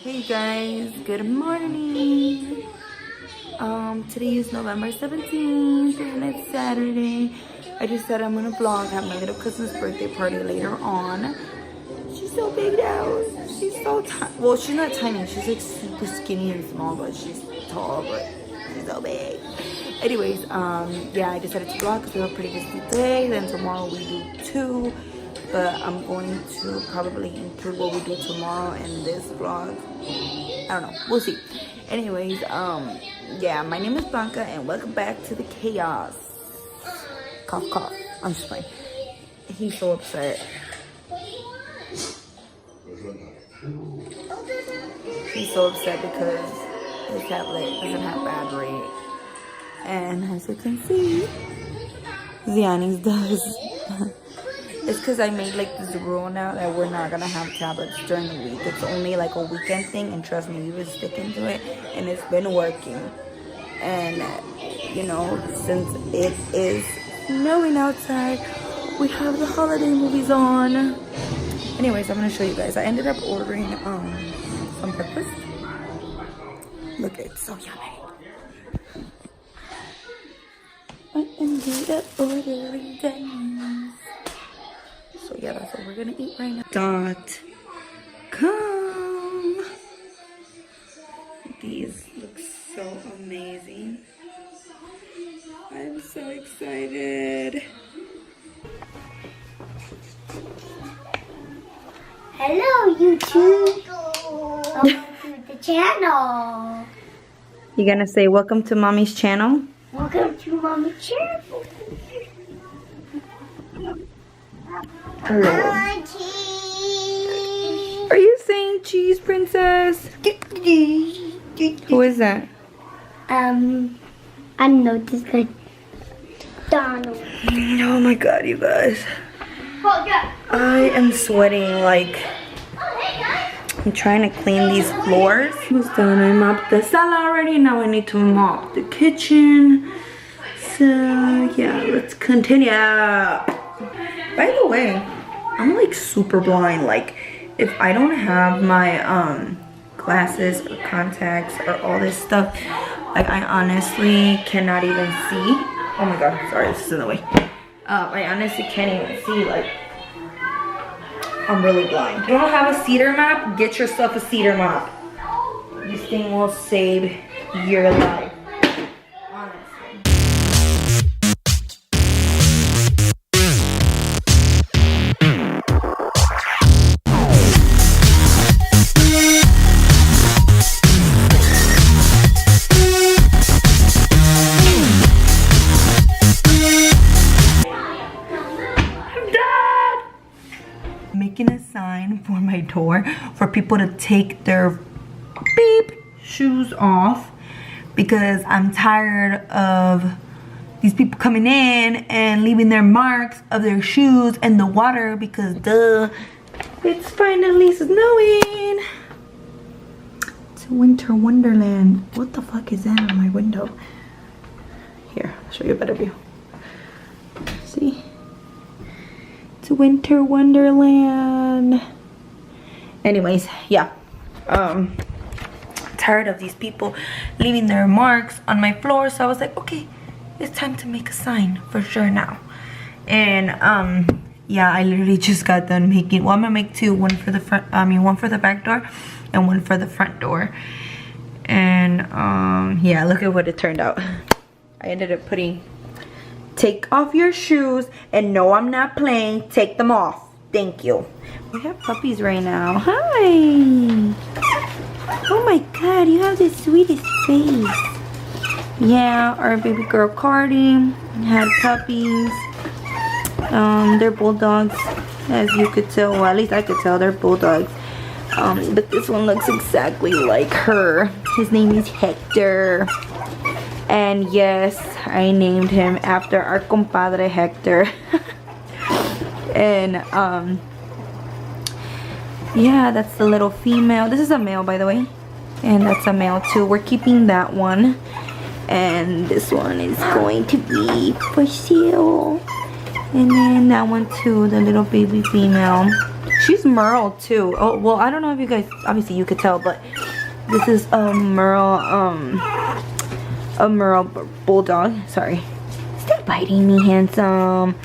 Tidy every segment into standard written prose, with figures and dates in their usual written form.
Hey guys, good morning. Today is November 17th and it's Saturday. I just said I'm gonna vlog at my little cousin's birthday party later on. She's so big now. She's so tiny. Well, she's not tiny. She's like super skinny and small, but she's tall, but she's so big. Anyways, yeah, I decided to vlog because we have a pretty busy day. Then tomorrow we do 2. But I'm going to probably include what we do tomorrow in this vlog. I don't know, we'll see. Anyways, yeah, my name is Blanca and welcome back to the chaos. Cough, cough. I'm just playing. He's so upset. He's so upset because his tablet doesn't have battery. And as you can see, Ziani's does. It's because I made like this rule now that we're not gonna have tablets during the week. It's only like a weekend thing, and trust me, we've been sticking to it, and it's been working. And you know, since it is snowing outside, we have the holiday movies on. Anyways, I'm gonna show you guys. I ended up ordering some breakfast. Look, it's so yummy. I ended up ordering Denny's. So yeah, that's what we're gonna eat right now. .com. These look so amazing. I'm so excited. Hello, YouTube. Welcome to the channel. You gonna say welcome to Mommy's channel? Welcome to Mommy's channel. Hello. Are you saying cheese, princess? Who is that? I don't know. This is Donald. Oh my god, you guys. I am sweating like I'm trying to clean these floors. Almost done. I mopped the salon already. Now I need to mop the kitchen. So yeah, let's continue. By the way, I'm like super blind. Like if I don't have my glasses or contacts or all this stuff, like I honestly cannot even see. Oh my god, sorry, this is in the way. I honestly can't even see. Like I'm really blind. If you don't have a cedar map, get yourself a cedar map. This thing will save your life. Making a sign for my door for people to take their beep shoes off because I'm tired of these people coming in and leaving their marks of their shoes in the water because duh, it's finally snowing. It's a winter wonderland. What the fuck is that on my window? Here, I'll show you a better view. See? Winter wonderland. Anyways, yeah, tired of these people leaving their marks on my floor, so I was like, okay, it's time to make a sign for sure now. And yeah, I literally just got done making, well, I'm gonna make 2, one for the front, one for the back door and one for the front door. And yeah, look at what it turned out. I ended up putting take off your shoes, and no, I'm not playing. Take them off. Thank you. We have puppies right now. Hi. Oh my god, you have the sweetest face. Yeah, our baby girl Cardi had puppies. They're bulldogs, as you could tell. Well, at least I could tell they're bulldogs. But this one looks exactly like her. His name is Hector. And yes, I named him after our compadre Hector. And yeah, that's the little female. This is a male, by the way. And that's a male too. We're keeping that one. And this one is going to be for sale. And then that one too, the little baby female. she's Merle too. Oh, well, I don't know if you guys, obviously you could tell, but this is a Merle bulldog. Sorry. Stop biting me, handsome.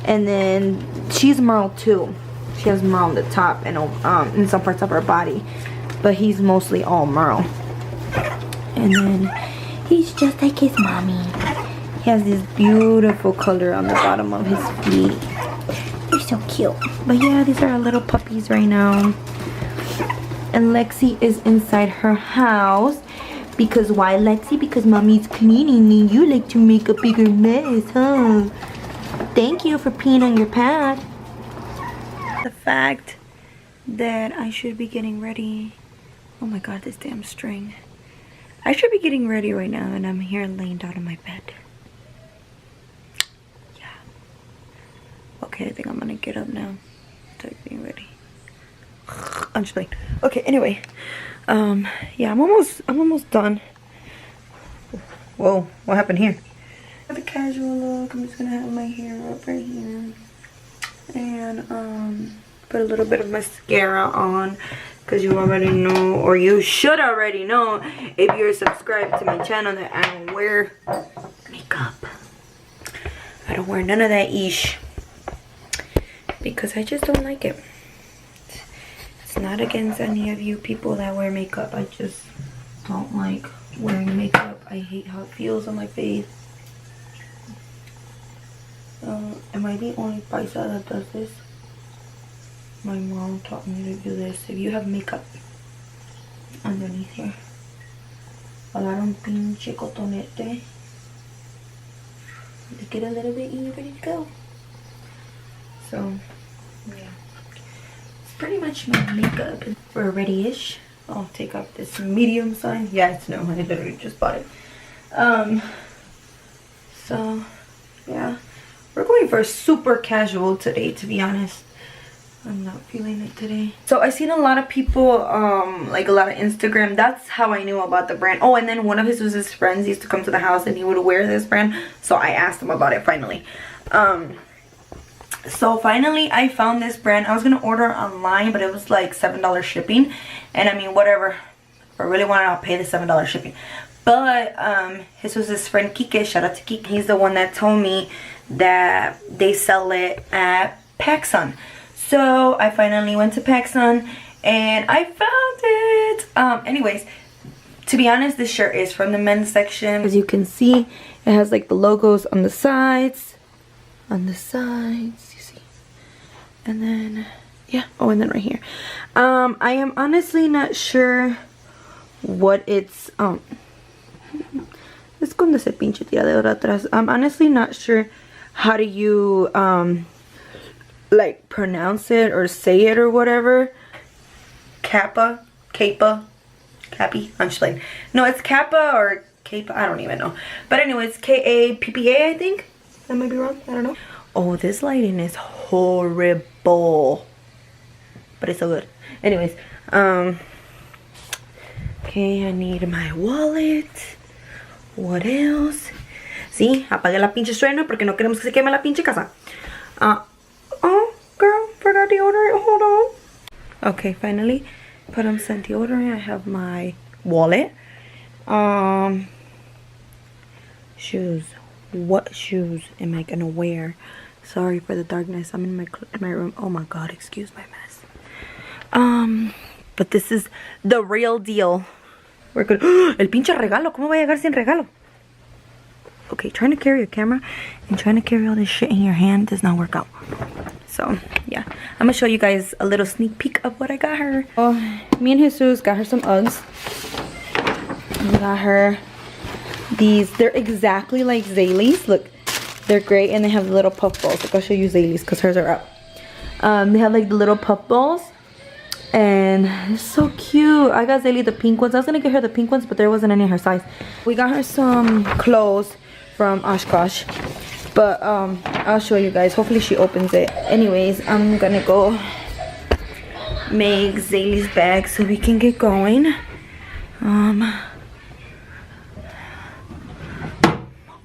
And then she's Merle too. She has Merle on the top and in some parts of her body, but he's mostly all Merle. And then he's just like his mommy. He has this beautiful color on the bottom of his feet. They're so cute. But yeah, these are our little puppies right now. And Lexi is inside her house. Because why, Lexi? Because mommy's cleaning and you like to make a bigger mess, huh? Thank you for peeing on your pad. The fact that I should be getting ready. Oh my god, this damn string. I should be getting ready right now and I'm here laying down in my bed. Yeah. Okay, I think I'm gonna get up now. Start getting ready. I'm just playing. Okay, anyway. Yeah, I'm almost done. Whoa, what happened here? The casual look. I'm just gonna have my hair up right here. And put a little bit of mascara on. Because you already know, or you should already know, if you're subscribed to my channel, that I don't wear makeup. I don't wear none of that ish. Because I just don't like it. It's not against any of you people that wear makeup. I just don't like wearing makeup. I hate how it feels on my face. Am I the only paisa that does this? My mom taught me to do this. If you have makeup underneath here, agarra un pinche cotonete, just get a little bit and you're ready to go. So, yeah. It's pretty much my makeup. We're ready-ish. I'll take off this medium sign. Yeah, it's no, I literally just bought it. So, yeah. We're going for a super casual today, to be honest. I'm not feeling it today. So I seen a lot of people, like a lot of Instagram. That's how I knew about the brand. Oh, and then one of his friends used to come to the house and he would wear this brand. So I asked him about it finally. So finally I found this brand. I was gonna order online, but it was like $7 shipping. And I mean, whatever. If I really want it, I'll pay the $7 shipping. But this was his friend Kike. Shout out to Kike. He's the one that told me that they sell it at PacSun. So I finally went to PacSun and I found it. Anyways, to be honest, this shirt is from the men's section. As you can see, it has like the logos on the sides. You see. And then, yeah. Oh, and then right here. I am honestly not sure what it's, es cuando se pinche tiradero atrás. I'm honestly not sure how do you, like pronounce it or say it or whatever. Kappa, Cappy. I'm just like, no, it's Kappa or Kappa. I don't even know. But anyway, it's Kappa, I think. That might be wrong. I don't know. Oh, this lighting is horrible, but it's so good. Anyways, okay, I need my wallet. What else? Sí, apague la pinche estreno porque no queremos que se queme la pinche casa. Oh, girl, forgot deodorant. Hold on. Okay, finally put on some deodorant. I have my wallet. Shoes. What shoes am I gonna wear? Sorry for the darkness. I'm in my room. Oh my god, excuse my mess. But this is the real deal. We're good. El pinche regalo. ¿Cómo voy a llegar sin regalo? Okay, trying to carry a camera and trying to carry all this shit in your hand does not work out. So, yeah. I'm gonna show you guys a little sneak peek of what I got her. Oh, me and Jesus got her some Uggs. We got her these. They're exactly like Zaylee's. Look, they're great and they have little puff balls. Look, I'll show you Zaylee's because hers are up. They have like the little puff balls. And it's so cute. I got Zaylee the pink ones. I was gonna get her the pink ones, but there wasn't any in her size. We got her some clothes from Oshkosh, but I'll show you guys. Hopefully she opens it. Anyways, I'm gonna go make Zaylee's bag so we can get going.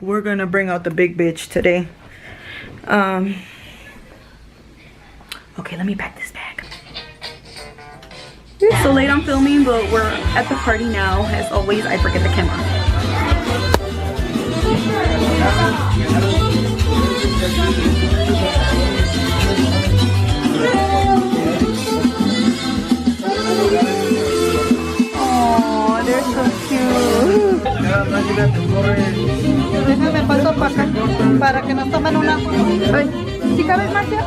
We're gonna bring out the big bitch today. Okay, let me pack this bag. So late on filming, but we're at the party now. As always, I forget the camera. Oh, they're so cute. Déjame paso para acá para que nos tomen una foto. ¿Sí cabes, Marcia?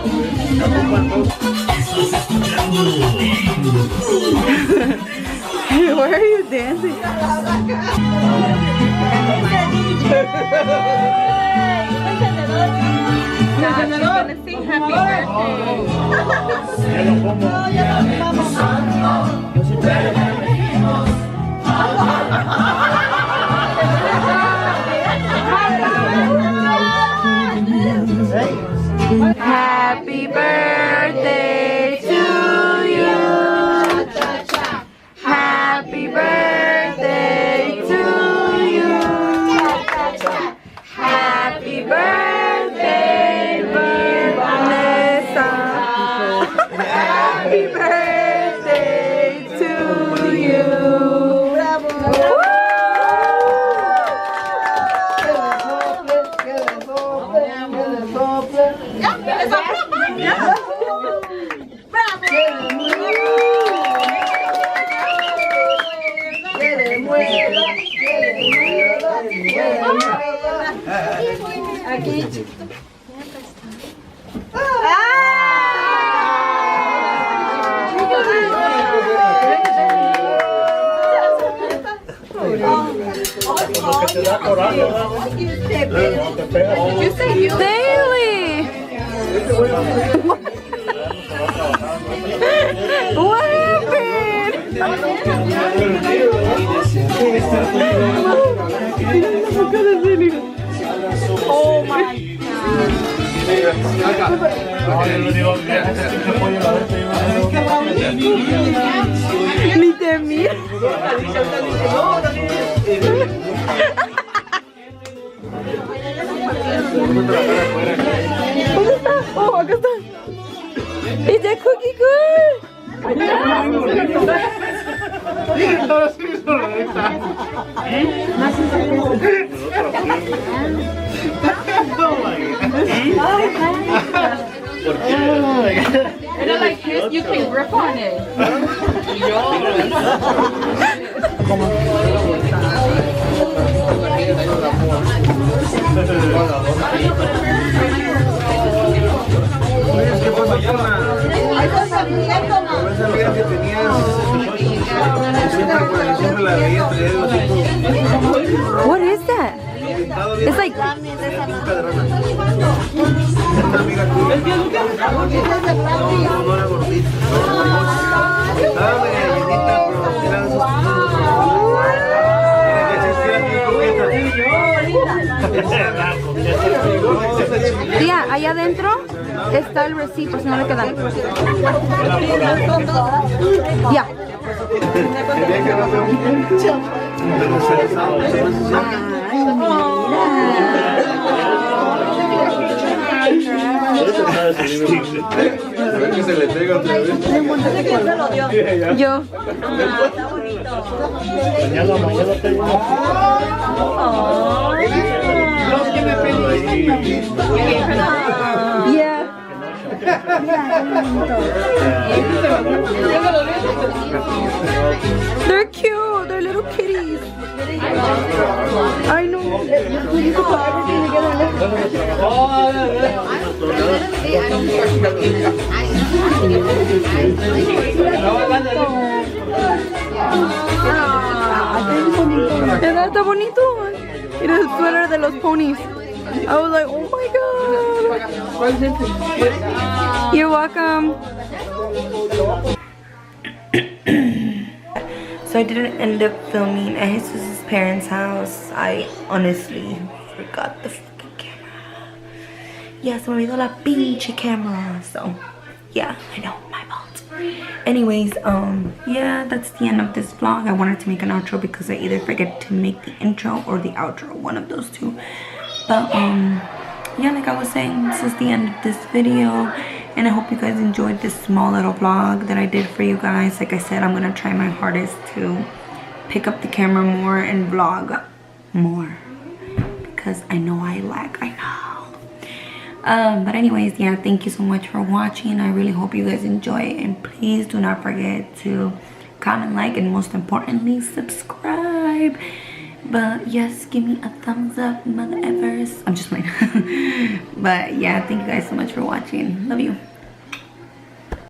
Why are you dancing? Happy birthday to you. Happy birthday to you. Happy birthday, Vanessa. Happy birthday to you. Daily! What happened? Oh my Ni te mira. ¿Dónde está? Oh, acá está. Is that cookie good? And like this, you can grip on it. What is that? It's like tía, allá adentro está el receipt por si no le quedan. Ya. Yo. Yeah. They're cute. They're little kitties. I know. We need to put everything together. Está bonito. Mira el suéter de los ponies. I was like, oh my god. You're welcome. So I didn't end up filming at Jesus' parents' house. I honestly forgot the fucking camera. Yeah, se me olvidó la pinche camera. So yeah, I know, my fault. Anyways, yeah, that's the end of this vlog. I wanted to make an outro because I either forget to make the intro or the outro, one of those two. But yeah, like I was saying, this is the end of this video. And I hope you guys enjoyed this small little vlog that I did for you guys. Like I said, I'm gonna try my hardest to pick up the camera more and vlog more, because I know I lag, I know. But anyways, yeah, thank you so much for watching. I really hope you guys enjoy it, and please do not forget to comment, like, and most importantly, subscribe. But yes, give me a thumbs up, mother effers. I'm just playing. But yeah, thank you guys so much for watching. Love you.